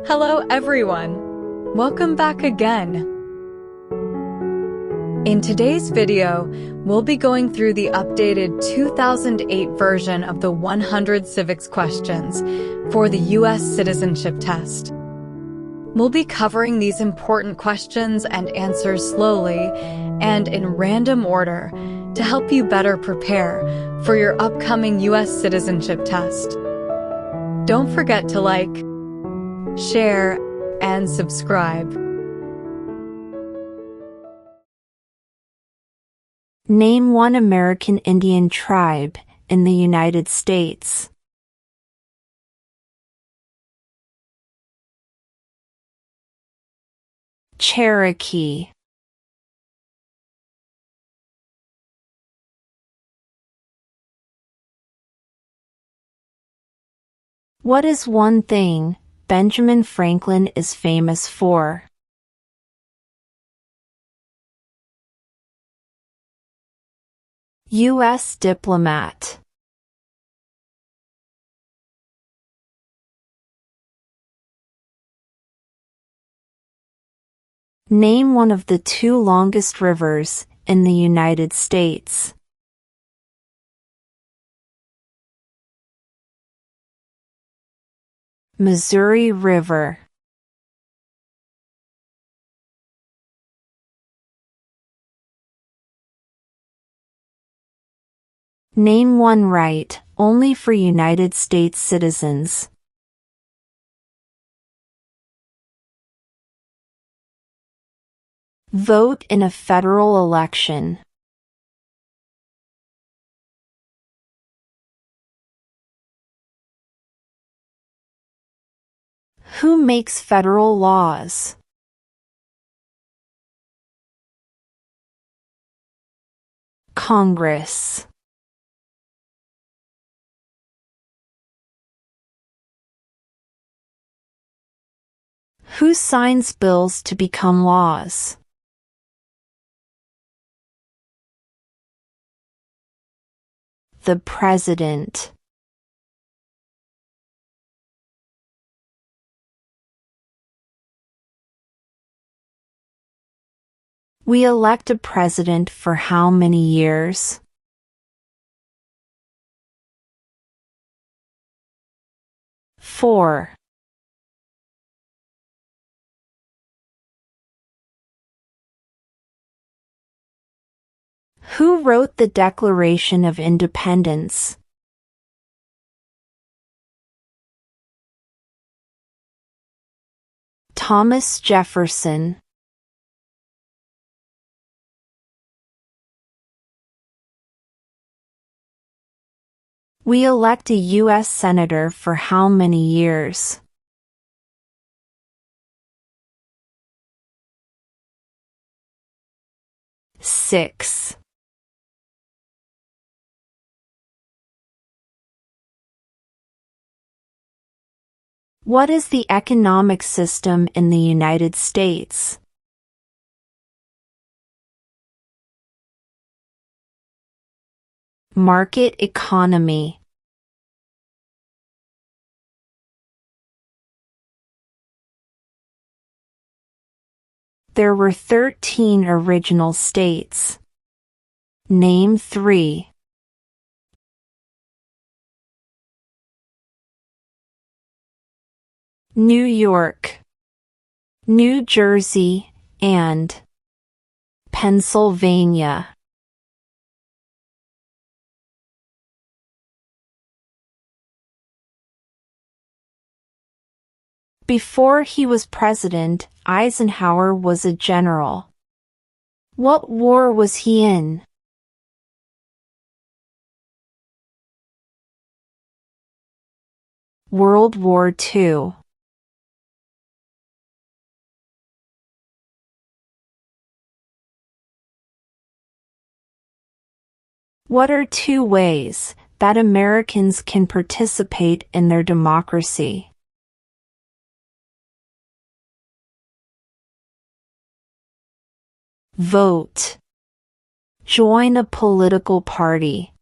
Hello everyone! Welcome back again! In today's video, we'll be going through the updated 2008 version of the 100 civics questions for the U.S. Citizenship Test. We'll be covering these important questions and answers slowly and in random order to help you better prepare for your upcoming U.S. Citizenship Test. Don't forget to like, share, and subscribe. Name one American Indian tribe in the United States. Cherokee. What is one thing Benjamin Franklin is famous for? U.S. diplomat. Name one of the two longest rivers in the United States. Missouri River. Name one right only for United States citizens. Vote in a federal election. Who makes federal laws? Congress. Who signs bills to become laws? The President. We elect a president for how many years? 4. Who wrote the Declaration of Independence? Thomas Jefferson. We elect a U.S. Senator for how many years? 6. What is the economic system in the United States? Market economy. There were 13 original states. Name 3. New York, New Jersey, and Pennsylvania. Before he was president, Eisenhower was a general. What war was he in? World War II. What are 2 ways that Americans can participate in their democracy? Vote. Join a political party.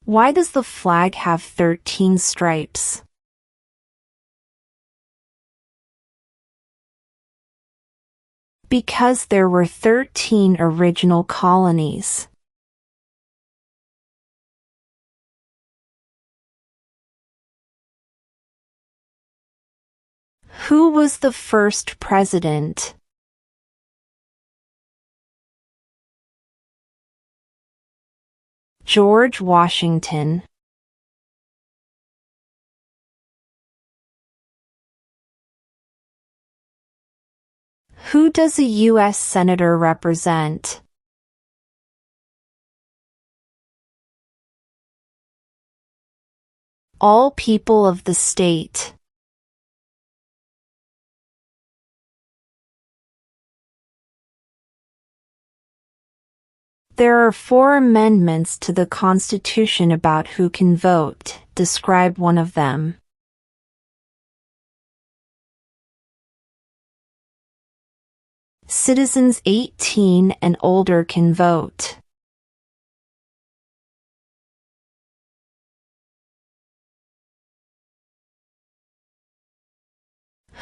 Why does the flag have 13 stripes? Because there were 13 original colonies. Who was the first president? George Washington. Who does a U.S. Senator represent? All people of the state. There are 4 amendments to the Constitution about who can vote. Describe one of them. Citizens 18 and older can vote.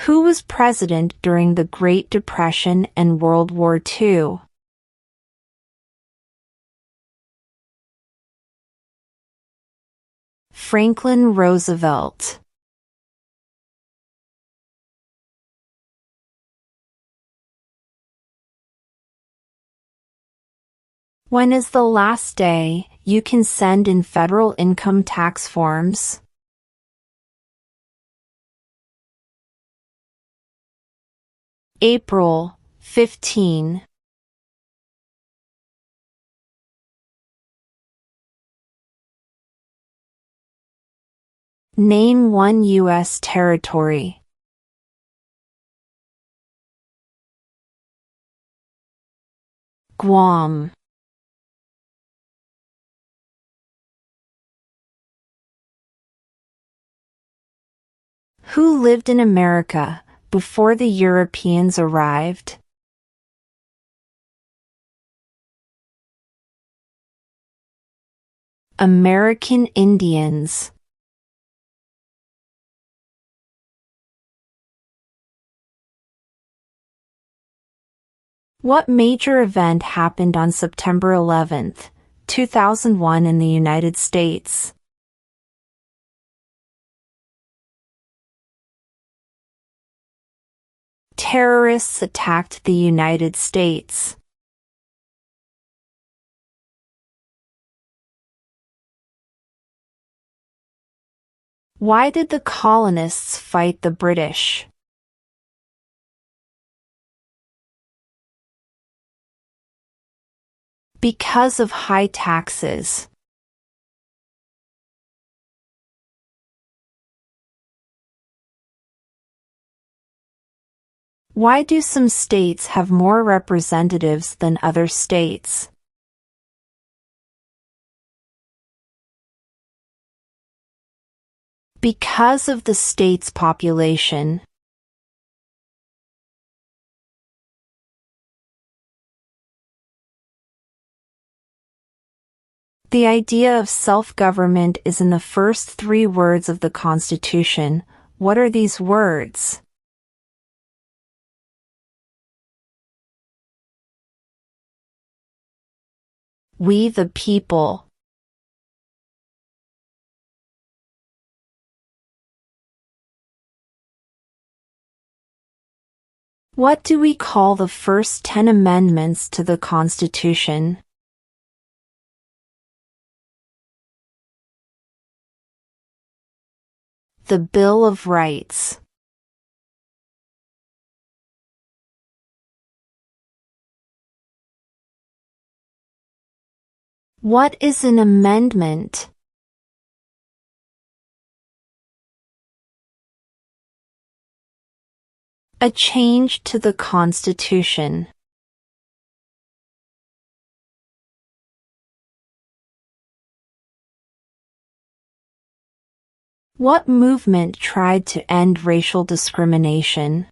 Who was president during the Great Depression and World War II? Franklin Roosevelt. When is the last day you can send in federal income tax forms? April 15. Name one U.S. territory. Guam. Who lived in America before the Europeans arrived? American Indians. What major event happened on September 11, 2001 in the United States? Terrorists attacked the United States. Why did the colonists fight the British? Because of high taxes. Why do some states have more representatives than other states? Because of the state's population. The idea of self-government is in the first 3 words of the Constitution. What are these words? We the people. What do we call the first 10 amendments to the Constitution? The Bill of Rights. What is an amendment? A change to the Constitution. What movement tried to end racial discrimination?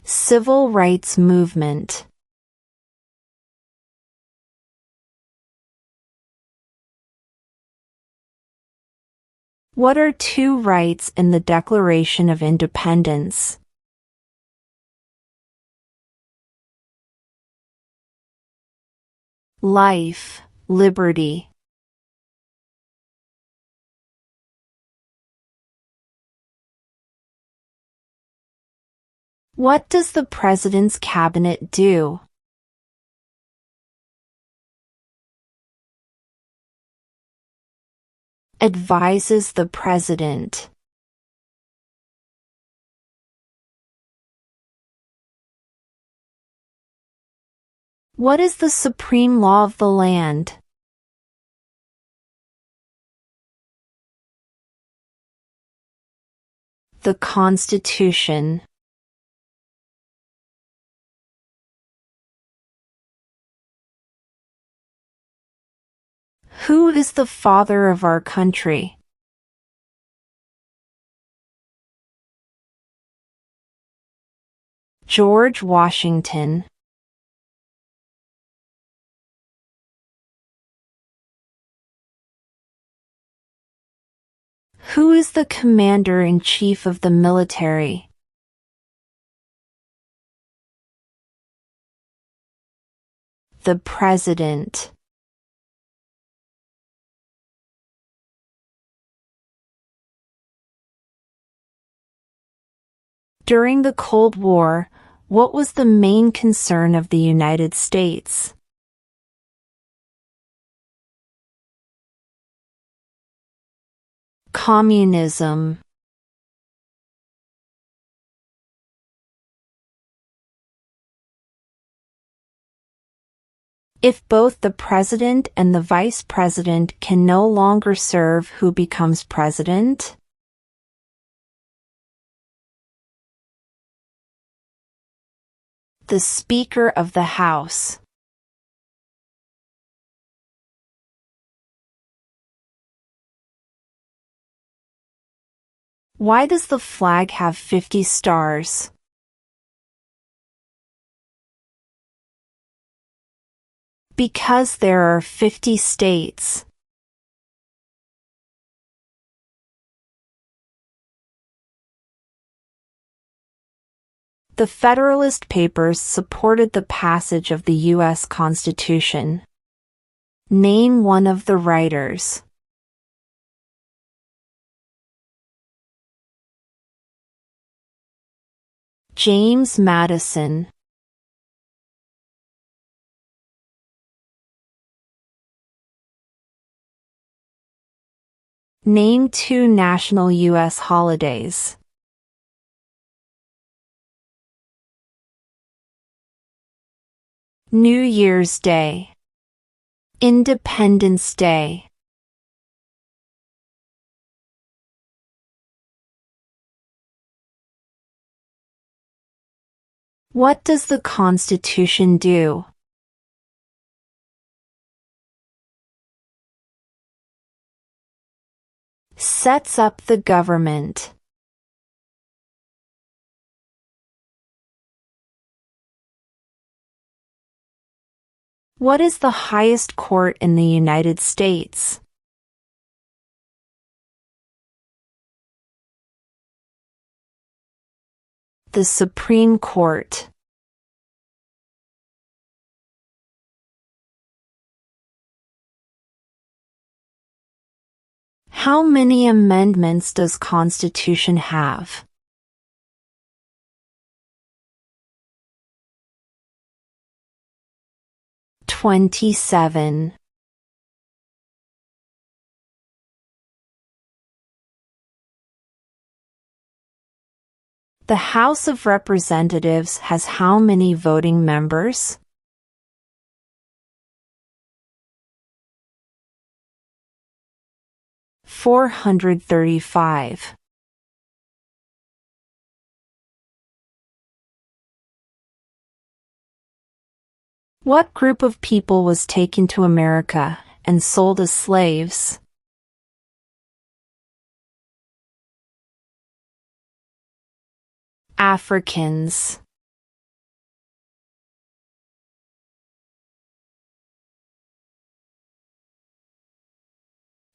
Civil rights movement. What are two rights in the Declaration of Independence? Life, liberty. What does the President's Cabinet do? Advises the President. What is the supreme law of the land? The Constitution. Who is the father of our country? George Washington. Who is the Commander-in-Chief of the military? The President. During the Cold War, what was the main concern of the United States? Communism. If both the President and the Vice President can no longer serve, who becomes President? The Speaker of the House. Why does the flag have 50 stars? Because there are 50 states. The Federalist Papers supported the passage of the U.S. Constitution. Name one of the writers. James Madison. Name two national U.S. holidays. New Year's Day. Independence Day. What does the Constitution do? Sets up the government. What is the highest court in the United States? The Supreme Court. How many amendments does Constitution have? 27. The House of Representatives has how many voting members? 435. What group of people was taken to America and sold as slaves? Africans.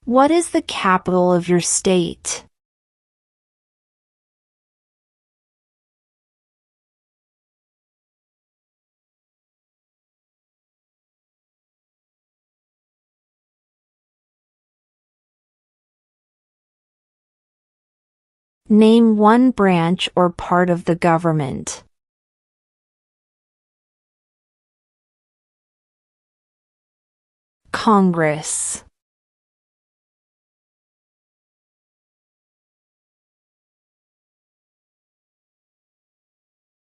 What is the capital of your state? Name one branch or part of the government. Congress.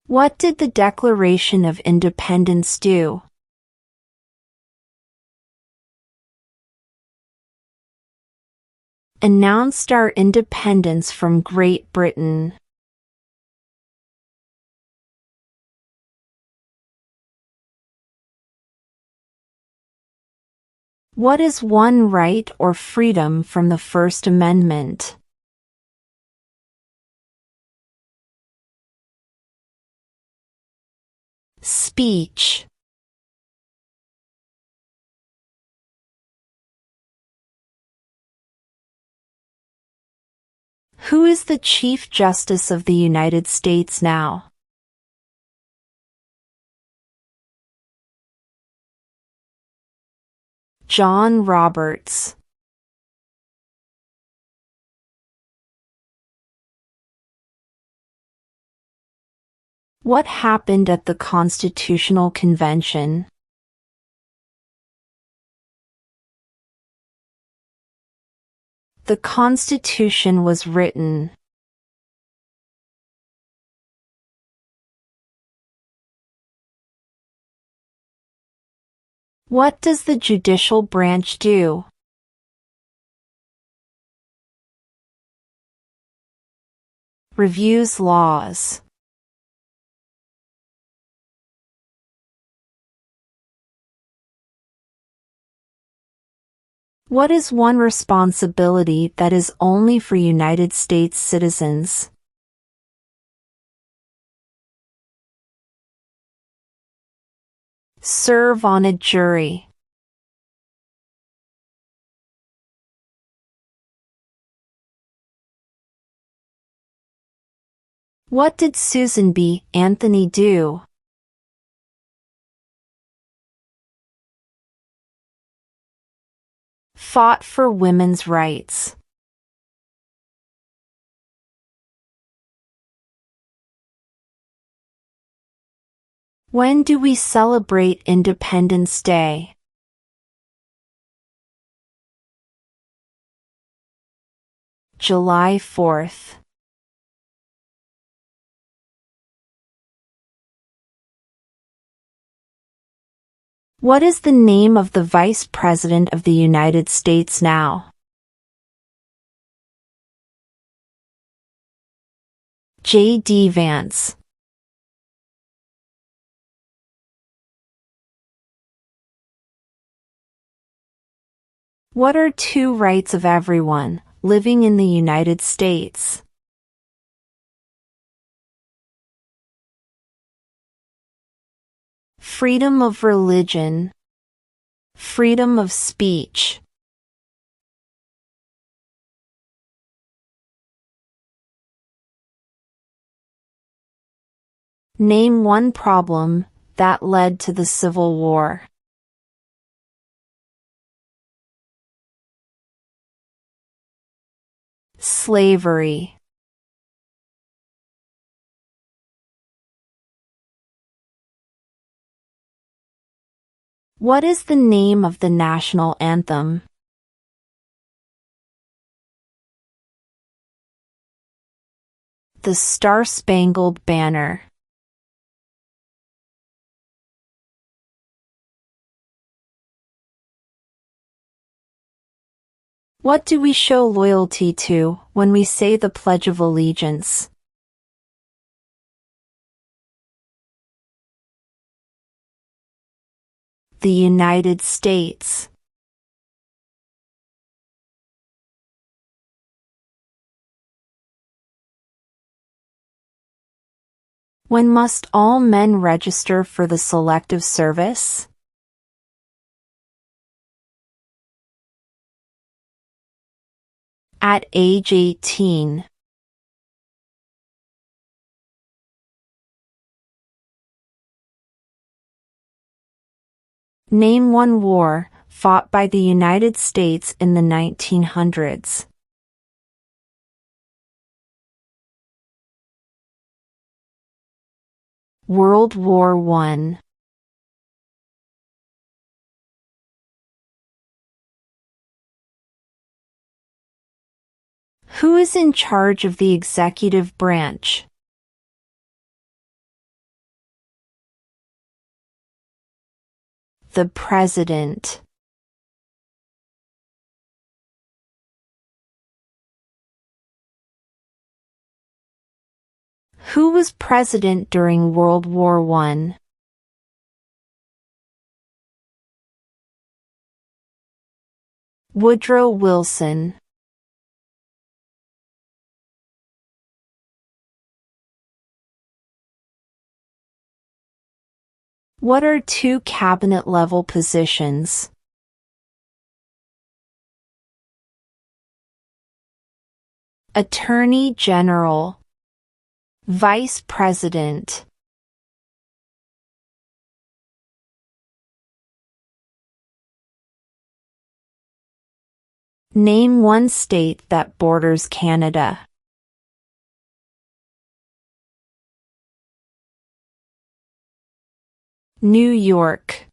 What did the Declaration of Independence do? Announced our independence from Great Britain. What is one right or freedom from the First Amendment? Speech. Who is the Chief Justice of the United States now? John Roberts. What happened at the Constitutional Convention? The Constitution was written. What does the judicial branch do? Reviews laws. What is one responsibility that is only for United States citizens? Serve on a jury. What did Susan B. Anthony do? Fought for women's rights. When do we celebrate Independence Day? July 4th. What is the name of the Vice President of the United States now? J.D. Vance. What are two rights of everyone living in the United States? Freedom of religion. Freedom of speech. Name one problem that led to the Civil War. Slavery. What is the name of the national anthem? The Star-Spangled Banner. What do we show loyalty to when we say the Pledge of Allegiance? The United States. When must all men register for the Selective Service? At age 18. Name one war fought by the United States in the 1900s. World War I. Who is in charge of the executive branch? The President. Who was president during World War I? Woodrow Wilson. What are two cabinet-level positions? Attorney General. Vice President. Name one state that borders Canada. New York.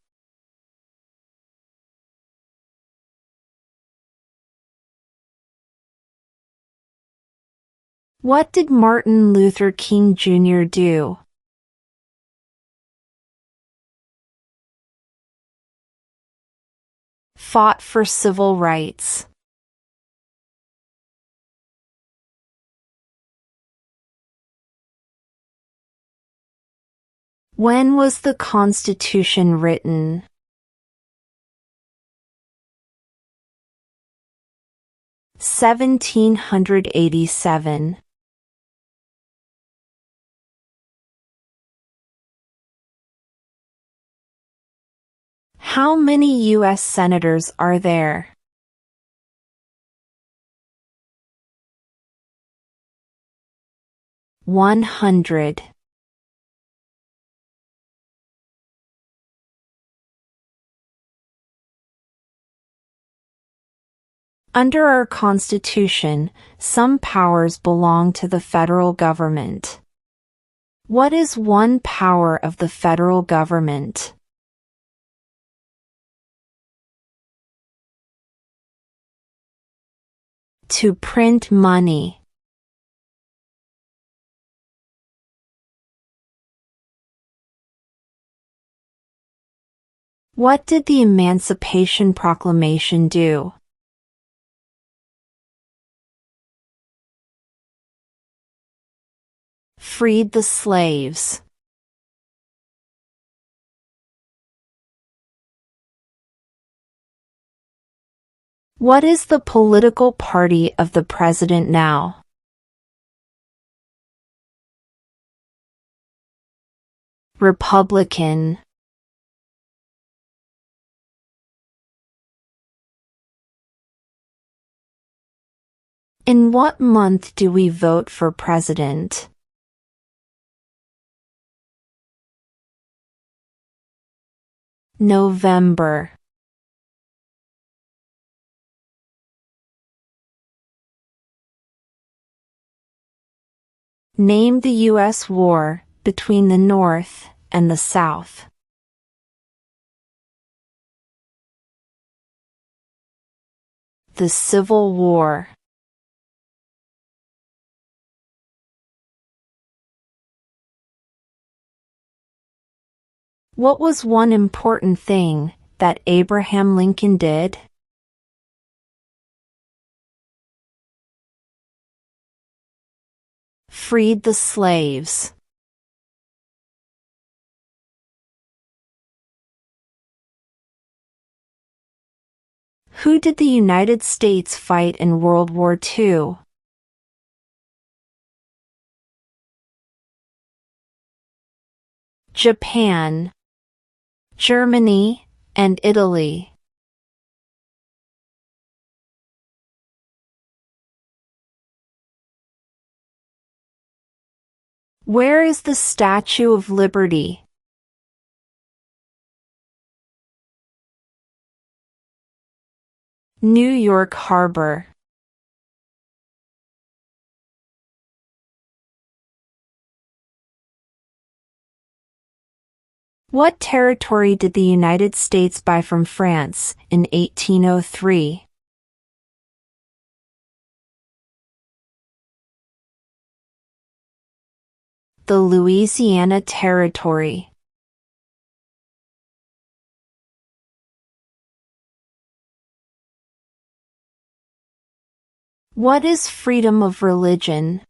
What did Martin Luther King Jr. do? Fought for civil rights. When was the Constitution written? (1787). How many U.S. senators are there? 100. Under our Constitution, some powers belong to the federal government. What is one power of the federal government? To print money. What did the Emancipation Proclamation do? Freed the slaves. What is the political party of the president now? Republican. In what month do we vote for president? November. Name the U.S. war between the North and the South. The Civil War. What was one important thing that Abraham Lincoln did? Freed the slaves. Who did the United States fight in World War II? Japan, Germany, and Italy. Where is the Statue of Liberty? New York Harbor. What territory did the United States buy from France in 1803? The Louisiana Territory. What is freedom of religion?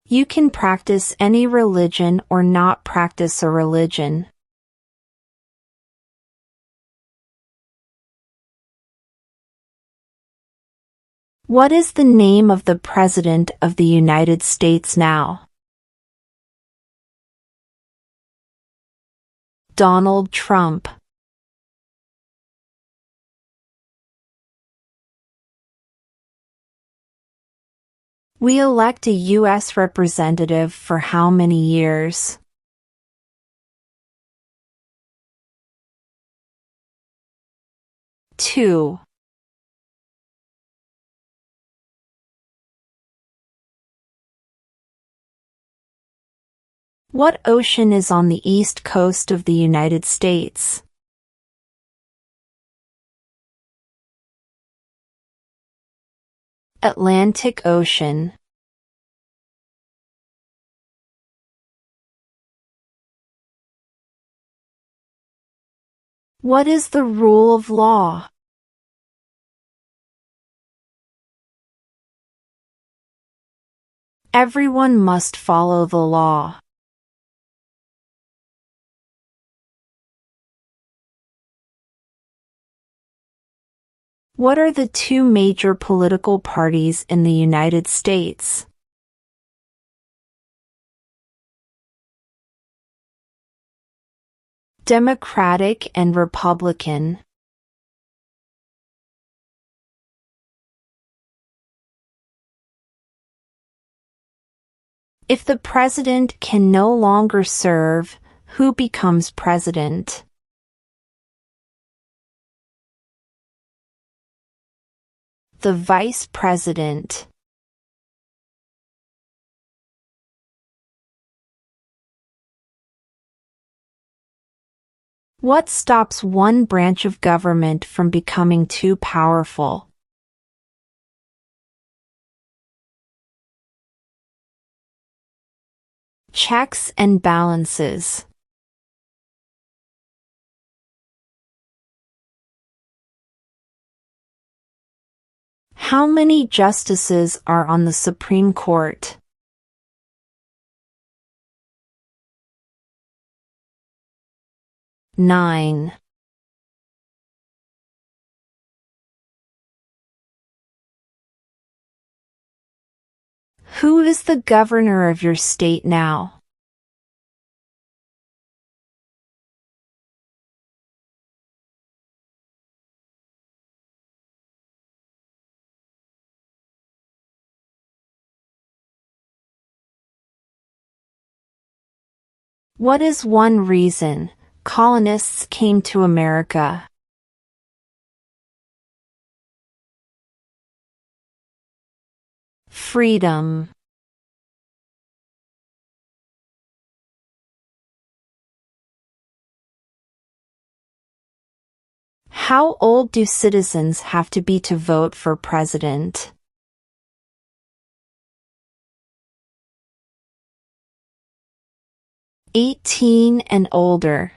You can practice any religion or not practice a religion. What is the name of the President of the United States now? Donald Trump. We elect a U.S. representative for how many years? 2. What ocean is on the east coast of the United States? Atlantic Ocean. What is the rule of law? Everyone must follow the law. What are the two major political parties in the United States? Democratic and Republican. If the president can no longer serve, who becomes president? The vice president. What stops one branch of government from becoming too powerful? Checks and balances. How many justices are on the Supreme Court? 9. Who is the governor of your state now? What is one reason colonists came to America? Freedom. How old do citizens have to be to vote for president? 18 and older.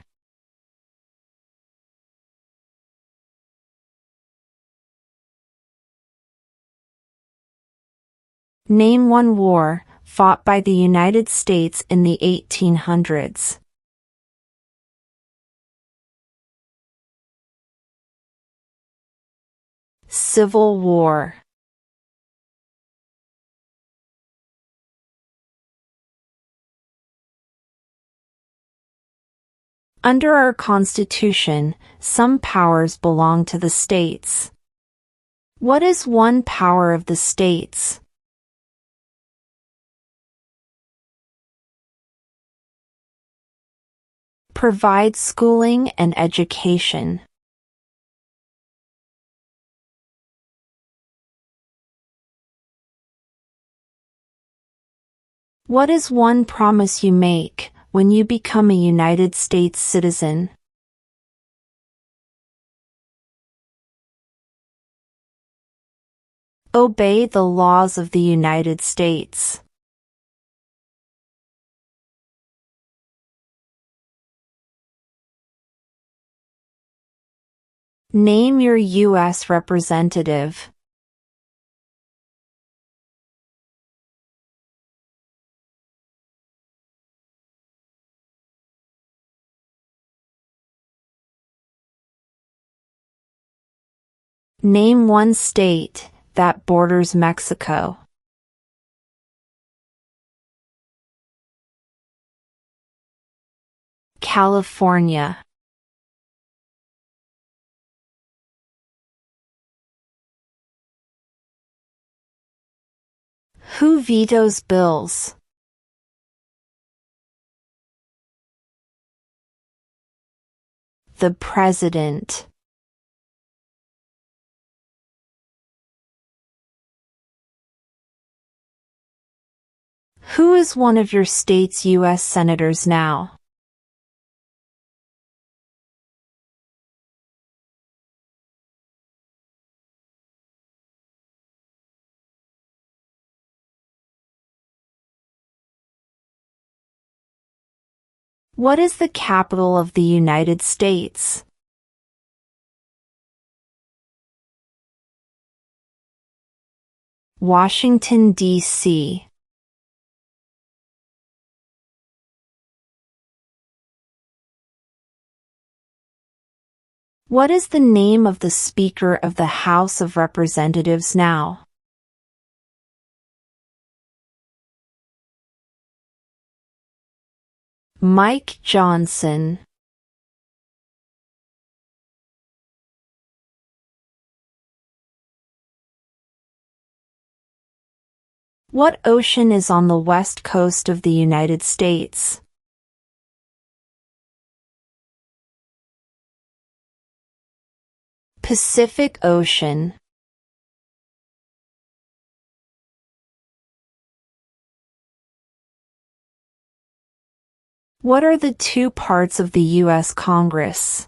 Name one war fought by the United States in the 1800s. Civil War. Under our Constitution, some powers belong to the states. What is one power of the states? Provide schooling and education. What is one promise you make when you become a United States citizen? Obey the laws of the United States. Name your U.S. representative. Name one state that borders Mexico. California. Who vetoes bills? The President. Who is one of your state's U.S. senators now? What is the capital of the United States? Washington, D.C. What is the name of the Speaker of the House of Representatives now? Mike Johnson. What ocean is on the west coast of the United States? Pacific Ocean. What are the two parts of the U.S. Congress?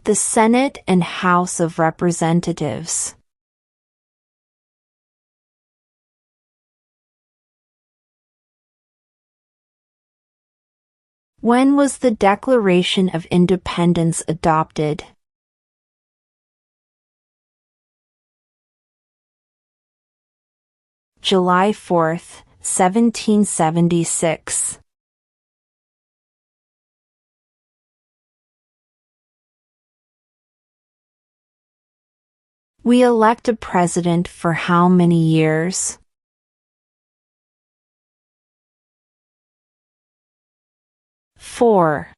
The Senate and House of Representatives. When was the Declaration of Independence adopted? July 4, 1776. We elect a president for how many years? 4.